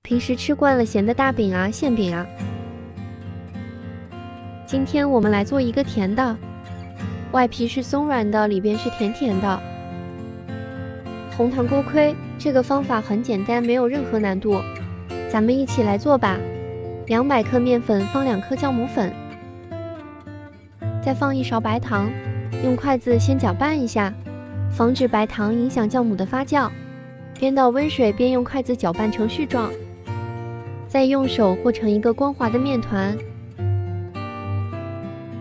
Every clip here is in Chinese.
平时吃惯了咸的大饼啊、馅饼啊。今天我们来做一个甜的，外皮是松软的，里边是甜甜的。红糖锅盔这个方法很简单，没有任何难度，咱们一起来做吧。200克面粉放2颗酵母粉，再放1勺白糖，用筷子先搅拌一下，防止白糖影响酵母的发酵。边倒温水边用筷子搅拌成絮状，再用手和成一个光滑的面团。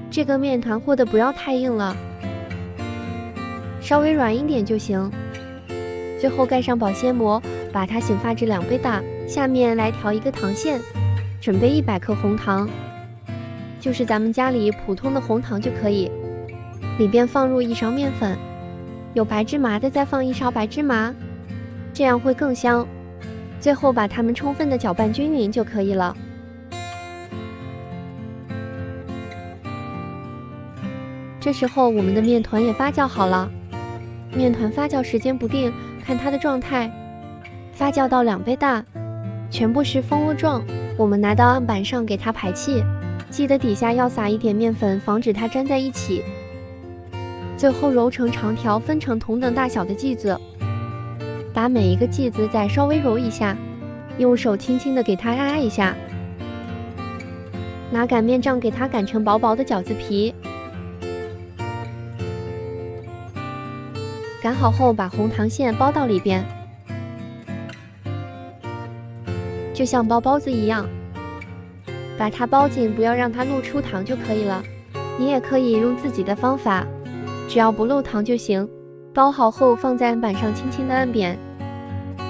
这个面团和的不要太硬了，稍微软一点就行。最后盖上保鲜膜，把它醒发至2倍大。下面来调一个糖馅，准备100克红糖，就是咱们家里普通的红糖就可以。里边放入1勺面粉，有白芝麻的再放1勺白芝麻，这样会更香。最后把它们充分的搅拌均匀就可以了。这时候我们的面团也发酵好了，面团发酵时间不定，看它的状态，发酵到2倍大，全部是蜂窝状。我们拿到案板上给它排气，记得底下要撒一点面粉，防止它粘在一起。最后揉成长条，分成同等大小的剂子，把每一个剂子再稍微揉一下，用手轻轻的给它压一下，拿擀面杖给它擀成薄薄的饺子皮。擀好后，把红糖馅包到里边，就像包包子一样，把它包紧，不要让它露出糖就可以了。你也可以用自己的方法，只要不漏糖就行。包好后放在案板上，轻轻的按扁，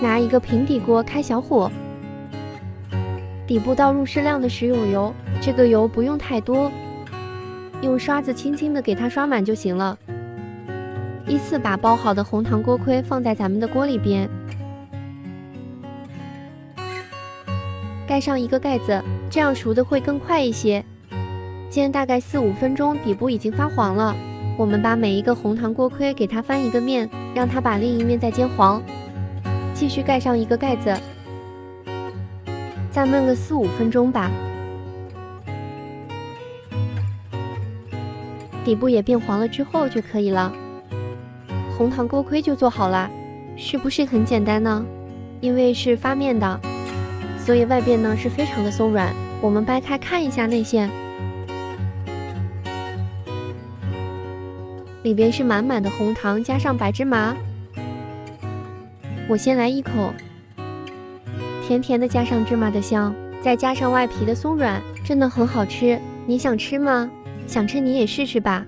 拿一个平底锅开小火，底部倒入适量的食用油，这个油不用太多，用刷子轻轻的给它刷满就行了。依次把包好的红糖锅盔放在咱们的锅里边，盖上一个盖子，这样熟的会更快一些。煎大概4-5分钟，底部已经发黄了。我们把每一个红糖锅盔给它翻一个面，让它把另一面再煎黄，继续盖上一个盖子，再焖个4-5分钟吧。底部也变黄了之后就可以了。红糖锅盔就做好了，是不是很简单呢？因为是发面的，所以外边呢是非常的松软。我们掰开看一下内馅，里边是满满的红糖加上白芝麻。我先来一口，甜甜的加上芝麻的香，再加上外皮的松软，真的很好吃。你想吃吗？想吃你也试试吧。